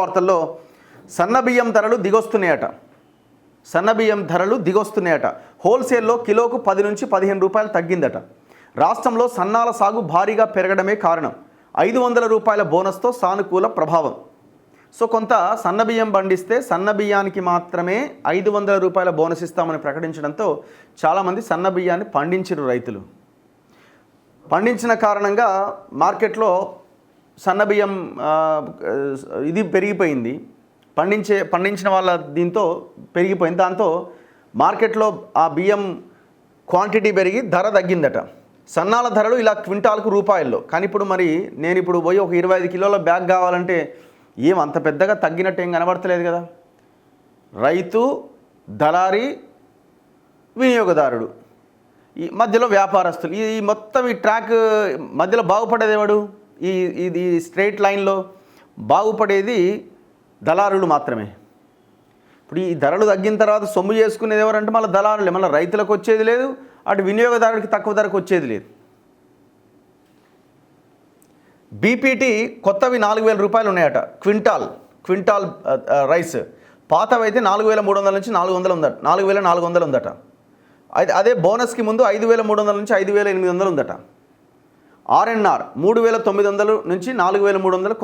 వార్తల్లో సన్నబియ్యం ధరలు దిగొస్తున్నాయట. హోల్సేల్లో కిలోకు 10 నుంచి 15 రూపాయలు తగ్గిందట. రాష్ట్రంలో సన్నాల సాగు భారీగా పెరగడమే కారణం. 500 రూపాయల బోనస్తో సానుకూల ప్రభావం. సో కొంత సన్నబియ్యం పండిస్తే సన్నబియ్యానికి మాత్రమే 500 రూపాయల బోనస్ ఇస్తామని ప్రకటించడంతో చాలామంది సన్నబియ్యాన్ని పండించారు. రైతులు పండించిన కారణంగా మార్కెట్లో సన్నబియ్యం ఇది పెరిగిపోయింది. పండించిన వాళ్ళ దీంతో పెరిగిపోయింది. దాంతో మార్కెట్లో ఆ బియ్యం క్వాంటిటీ పెరిగి ధర తగ్గిందట. సన్నాల ధరలు ఇలా క్వింటాల్కు రూపాయల్లో. కానీ ఇప్పుడు నేను పోయి ఒక 25 కిలోల బ్యాగ్ కావాలంటే అంత పెద్దగా తగ్గినట్టు ఏం కనబడతలేదు కదా. రైతు, దళారీ, వినియోగదారుడు, ఈ మధ్యలో వ్యాపారస్తులు, ఈ మొత్తం ఈ ట్రాక్ మధ్యలో బాగుపడేది ఎవడు? ఇది స్ట్రైట్ లైన్లో బాగుపడేది దళారులు మాత్రమే. ఇప్పుడు ఈ ధరలు తగ్గిన తర్వాత సొమ్ము చేసుకునేది ఎవరంటే మళ్ళీ దళారులే. మళ్ళీ రైతులకు వచ్చేది లేదు, అటు వినియోగదారుడికి తక్కువ ధరకు వచ్చేది లేదు. బీపీటీ కొత్తవి 4,000 రూపాయలు ఉన్నాయట. Quintal rice. పాతవి అయితే 4,300 నుంచి 4,400 ఉందట. అదే బోనస్కి ముందు 5,300 నుంచి 5,800 ఉందట. ఆర్ఎన్ఆర్ 3,900 నుంచి 4,300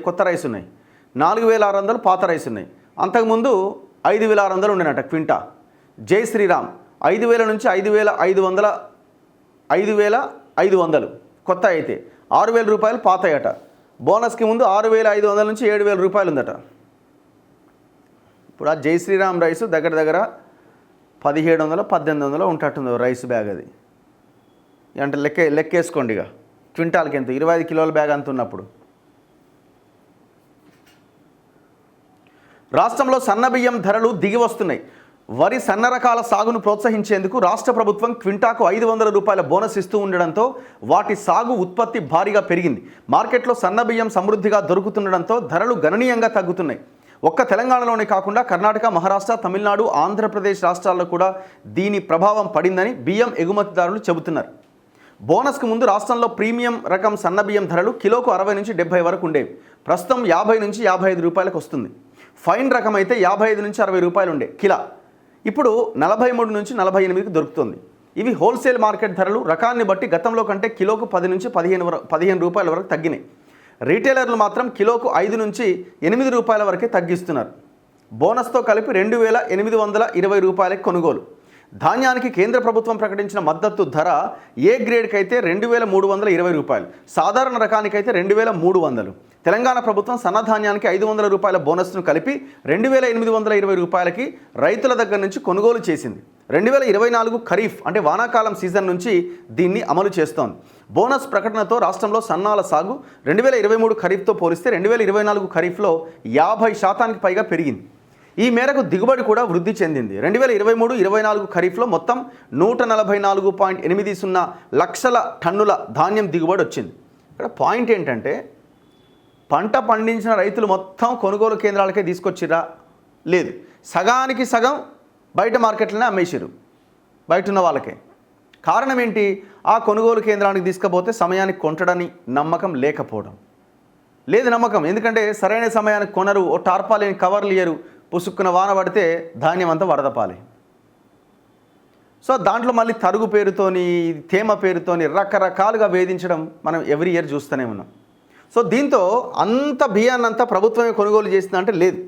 కొత్త రైస్ ఉన్నాయి. 4,600 పాత రైస్ ఉన్నాయి. అంతకుముందు 5,600 ఉండేనట క్వింటా. జై శ్రీరామ్ 5,000 నుంచి 5,500 కొత్త అయితే, 6,000 రూపాయలు పాతయట. బోనస్కి ముందు 6,500 నుంచి 7,000 రూపాయలు ఉందట. ఇప్పుడు ఆ జై శ్రీరామ్ రైస్ దగ్గర 1,700-1,800 ఉంటట్టుంది రైస్ బ్యాగ్. అది అంటే లెక్కేసుకోండి ఇక క్వింటాల్కి ఎంత, 25 కిలోల బ్యాగ్ అంత ఉన్నప్పుడు. రాష్ట్రంలో సన్నబియ్యం ధరలు దిగి వస్తున్నాయి. వరి సన్న రకాల సాగును ప్రోత్సహించేందుకు రాష్ట్ర ప్రభుత్వం క్వింటాకు 500 రూపాయల బోనస్ ఇస్తూ ఉండడంతో వాటి సాగు ఉత్పత్తి భారీగా పెరిగింది. మార్కెట్లో సన్నబియ్యం సమృద్ధిగా దొరుకుతుండడంతో ధరలు గణనీయంగా తగ్గుతున్నాయి. ఒక్క తెలంగాణలోనే కాకుండా కర్ణాటక, మహారాష్ట్ర, తమిళనాడు, ఆంధ్రప్రదేశ్ రాష్ట్రాల్లో కూడా దీని ప్రభావం పడిందని బియ్యం ఎగుమతిదారులు చెబుతున్నారు. బోనస్కు ముందు రాష్ట్రంలో ప్రీమియం రకం సన్నబియ్యం ధరలు కిలోకు 60 నుంచి 70 వరకు ఉండేవి. ప్రస్తుతం 50 నుంచి 55 రూపాయలకు వస్తుంది. ఫైన్ రకం అయితే 55 నుంచి 60 రూపాయలు ఉండే కిలా. ఇప్పుడు 43 నుంచి 48కి దొరుకుతుంది. ఇవి హోల్సేల్ మార్కెట్ ధరలు. రకాన్ని బట్టి గతంలో కంటే కిలోకు 10 నుంచి 15 రూపాయల వరకు తగ్గినాయి. రీటైలర్లు మాత్రం కిలోకు 5 నుంచి 8 రూపాయల వరకే తగ్గిస్తున్నారు. బోనస్తో కలిపి 2,820 రూపాయలకి కొనుగోలు. ధాన్యానికి కేంద్ర ప్రభుత్వం ప్రకటించిన మద్దతు ధర ఏ గ్రేడ్కి అయితే 2,320 రూపాయలు, సాధారణ రకానికైతే 2,300. తెలంగాణ ప్రభుత్వం సన్నధాన్యానికి 500 రూపాయల బోనస్ను కలిపి 2,820 రూపాయలకి రైతుల దగ్గర నుంచి కొనుగోలు చేసింది. 2024 ఖరీఫ్ అంటే వానాకాలం సీజన్ నుంచి దీన్ని అమలు చేస్తోంది. బోనస్ ప్రకటనతో రాష్ట్రంలో సన్నాల సాగు 2023 ఖరీఫ్తో పోలిస్తే 2024 ఖరీఫ్లో 50% పైగా పెరిగింది. ఈ మేరకు దిగుబడి కూడా వృద్ధి చెందింది. 2023-24 ఖరీఫ్లో మొత్తం 144.80 లక్షల టన్నుల ధాన్యం దిగుబడి వచ్చింది. ఇక్కడ పాయింట్ ఏంటంటే పంట పండించిన రైతులు మొత్తం కొనుగోలు కేంద్రాలకే తీసుకొచ్చిరా? లేదు, సగానికి సగం బయట మార్కెట్లోనే అమ్మేసారు, బయట ఉన్న వాళ్ళకే. కారణం ఏంటి? ఆ కొనుగోలు కేంద్రానికి తీసుకుపోతే సమయానికి కొంటడని నమ్మకం లేకపోవడం. లేదు నమ్మకం, ఎందుకంటే సరైన సమయానికి కొనరు. ఓ టార్పాలిని కవర్లు ఇయ్యరు, పుసుక్కున వాన పడితే ధాన్యం అంతా వరదపాలి. సో దాంట్లో మళ్ళీ తరుగు పేరుతోని, తేమ పేరుతోని రకరకాలుగా వేధించడం మనం ఎవ్రీ ఇయర్ చూస్తూనే ఉన్నాం. సో దీంతో అంత బియ్యాన్ని అంతా ప్రభుత్వమే కొనుగోలు చేసింది అంటే లేదు.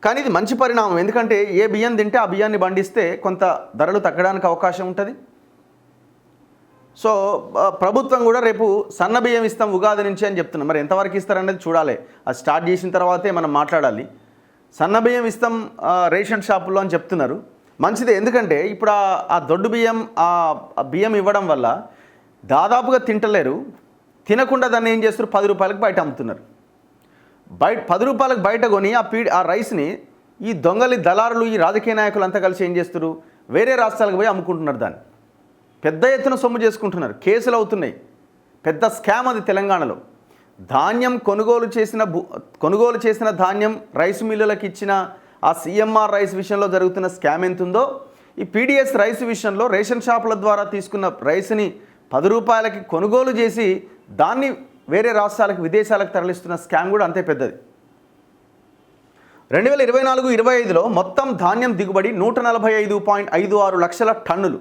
కానీ ఇది మంచి పరిణామం, ఎందుకంటే ఏ బియ్యం తింటే ఆ బియ్యాన్ని పండిస్తే కొంత ధరలు తగ్గడానికి అవకాశం ఉంటుంది. సో ప్రభుత్వం కూడా రేపు సన్న బియ్యం ఇస్తాం ఉగాది నుంచి అని చెప్తున్నాం. మరి ఎంతవరకు ఇస్తారనేది చూడాలి. అది స్టార్ట్ చేసిన తర్వాతే మనం మాట్లాడాలి. సన్న బియ్యం ఇస్తాం రేషన్ షాపుల్లో అని చెప్తున్నారు. మంచిదే, ఎందుకంటే ఇప్పుడు ఆ దొడ్డు బియ్యం ఆ బియ్యం ఇవ్వడం వల్ల దాదాపుగా తింటలేరు. తినకుండా దాన్ని ఏం చేస్తారు, 10 రూపాయలకు బయట అమ్ముతున్నారు. 10 రూపాయలకు బయట కొని ఆ రైస్ని ఈ దొంగలి దళారులు, ఈ రాజకీయ నాయకులు అంతా కలిసి ఏం చేస్తారు, వేరే రాష్ట్రాలకు పోయి అమ్ముకుంటున్నారు. దాన్ని పెద్ద ఎత్తున సొమ్ము చేసుకుంటున్నారు. కేసులు అవుతున్నాయి. పెద్ద స్కామ్ అది తెలంగాణలో. ధాన్యం కొనుగోలు చేసిన ధాన్యం రైస్ మిల్లులకు ఇచ్చిన ఆ సిఎంఆర్ రైస్ విషయంలో జరుగుతున్న స్కామ్ ఎంతుందో, ఈ పీడిఎస్ రైస్ విషయంలో రేషన్ షాపుల ద్వారా తీసుకున్న రైస్ని 10 రూపాయలకి కొనుగోలు చేసి దాన్ని వేరే రాష్ట్రాలకు, విదేశాలకు తరలిస్తున్న స్కామ్ కూడా అంతే పెద్దది. 2024-25లో మొత్తం ధాన్యం దిగుబడి 145.56 లక్షల టన్నులు.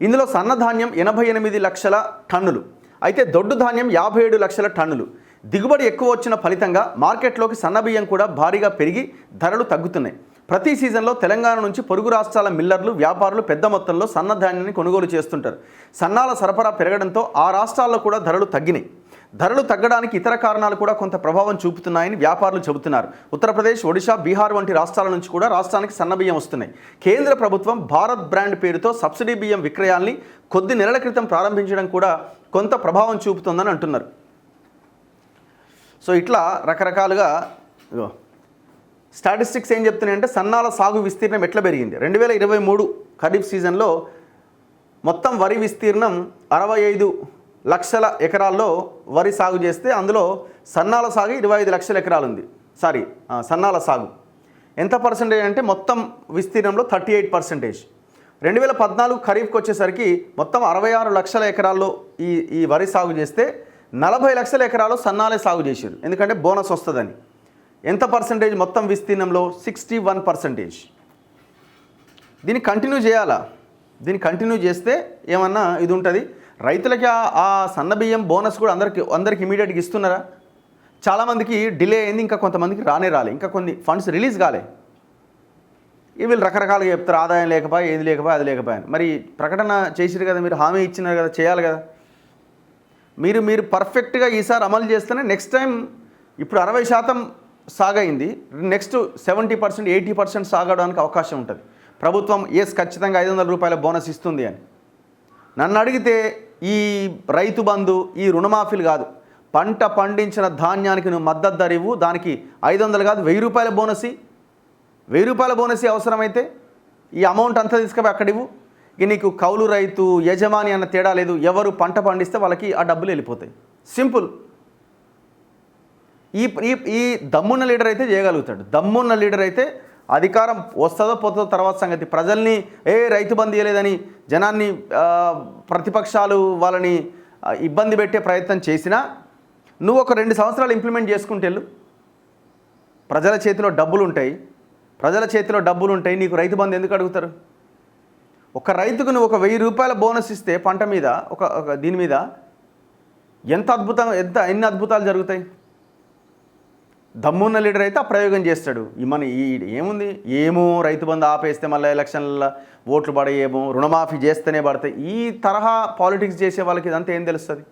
ఇందులో సన్నధాన్యం 88 లక్షల టన్నులు, అయితే దొడ్డు ధాన్యం 57 లక్షల టన్నులు. దిగుబడి ఎక్కువ వచ్చిన ఫలితంగా మార్కెట్లోకి సన్నబియ్యం కూడా భారీగా పెరిగి ధరలు తగ్గుతున్నాయి. ప్రతి సీజన్లో తెలంగాణ నుంచి పొరుగు రాష్ట్రాల మిల్లర్లు, వ్యాపారులు పెద్ద మొత్తంలో సన్నధాన్యాన్ని కొనుగోలు చేస్తుంటారు. సన్నాల సరఫరా పెరగడంతో ఆ రాష్ట్రాల్లో కూడా ధరలు తగ్గినాయి. ధరలు తగ్గడానికి ఇతర కారణాలు కూడా కొంత ప్రభావం చూపుతున్నాయని వ్యాపారులు చెబుతున్నారు. ఉత్తరప్రదేశ్, ఒడిశా, బీహార్ వంటి రాష్ట్రాల నుంచి కూడా రాష్ట్రానికి సన్నబియ్యం వస్తున్నాయి. కేంద్ర ప్రభుత్వం భారత్ బ్రాండ్ పేరుతో సబ్సిడీ బియ్యం విక్రయాల్ని కొద్ది నెలల క్రితం ప్రారంభించడం కూడా కొంత ప్రభావం చూపుతుందని అంటున్నారు. సో ఇట్లా రకరకాలుగా స్టాటిస్టిక్స్ ఏం చెప్తున్నాయంటే సన్నాల సాగు విస్తీర్ణం ఎట్లా పెరిగింది. 2023 ఖరీఫ్ సీజన్లో మొత్తం వరి విస్తీర్ణం 65 లక్షల ఎకరాల్లో వరి సాగు చేస్తే అందులో సన్నాల సాగు 25 లక్షల ఎకరాలు ఉంది. సన్నాల సాగు ఎంత పర్సెంటేజ్ అంటే మొత్తం విస్తీర్ణంలో 38%. 2014 ఖరీఫ్కి వచ్చేసరికి మొత్తం 66 లక్షల ఎకరాల్లో ఈ వరి సాగు చేస్తే 40 లక్షల ఎకరాలు సన్నాలే సాగు చేశారు, ఎందుకంటే బోనస్ వస్తుందని. ఎంత పర్సెంటేజ్ మొత్తం విస్తీర్ణంలో? 61%. దీన్ని కంటిన్యూ చేయాలా? దీన్ని కంటిన్యూ చేస్తే ఏమన్నా ఇది ఉంటుంది. రైతులకి ఆ సన్నబియ్యం బోనస్ కూడా అందరికి ఇమీడియట్గా ఇస్తున్నారా? చాలామందికి డిలే అయింది, ఇంకా కొంతమందికి రాలే, ఇంకా కొన్ని ఫండ్స్ రిలీజ్ కాలే. వీళ్ళు రకరకాలుగా చెప్తారు, ఆదాయం లేకపోయా, ఏది లేకపోయా, అది లేకపోయాను. మరి ప్రకటన చేసిరు కదా, మీరు హామీ ఇచ్చినారు కదా, చేయాలి కదా. మీరు పర్ఫెక్ట్గా ఈసారి అమలు చేస్తేనే నెక్స్ట్ టైం ఇప్పుడు 60% సాగైంది, నెక్స్ట్ 70%, 80% సాగడానికి అవకాశం ఉంటుంది. ప్రభుత్వం ఖచ్చితంగా 500 రూపాయల బోనస్ ఇస్తుంది అని. నన్ను అడిగితే ఈ రైతు బంధు, ఈ రుణమాఫీలు కాదు, పంట పండించిన ధాన్యానికి నువ్వు మద్దతు ధర ఇవ్వు, దానికి 500 కాదు 1000 రూపాయల బోనస్. 1000 రూపాయల బోనస్ అవసరమైతే ఈ అమౌంట్ అంతా తీసుకుపోయి అక్కడ ఇవ్వు. ఇక నీకు కౌలు రైతు, యజమాని అన్న తేడా లేదు, ఎవరు పంట పండిస్తే వాళ్ళకి ఆ డబ్బులు వెళ్ళిపోతాయి. సింపుల్. ఈ దమ్మున్న లీడర్ అయితే చేయగలుగుతాడు. దమ్మున్న లీడర్ అయితే అధికారం వస్తుందో పోతుందో తర్వాత సంగతి. ప్రజల్ని రైతు బంధు ఇవ్వలేదని జనాన్ని, ప్రతిపక్షాలు వాళ్ళని ఇబ్బంది పెట్టే ప్రయత్నం చేసినా నువ్వు ఒక 2 సంవత్సరాలు ఇంప్లిమెంట్ చేసుకుంటే ప్రజల చేతిలో డబ్బులు ఉంటాయి. నీకు రైతు బంధు ఎందుకు అడుగుతారు? ఒక రైతుకు నువ్వు ఒక 1000 రూపాయల బోనస్ ఇస్తే పంట మీద ఒక దీని మీద ఎన్ని అద్భుతాలు జరుగుతాయి. దమ్మున్న లీడర్ అయితే ఆ ప్రయోగం చేస్తాడు. ఏముంది, రైతు బంధు ఆపేస్తే మళ్ళీ ఎలక్షన్ల ఓట్లు పడేయేమో, రుణమాఫీ చేస్తేనే పడతాయి. ఈ తరహా పాలిటిక్స్ చేసే వాళ్ళకి ఇదంతా ఏం తెలుస్తుంది?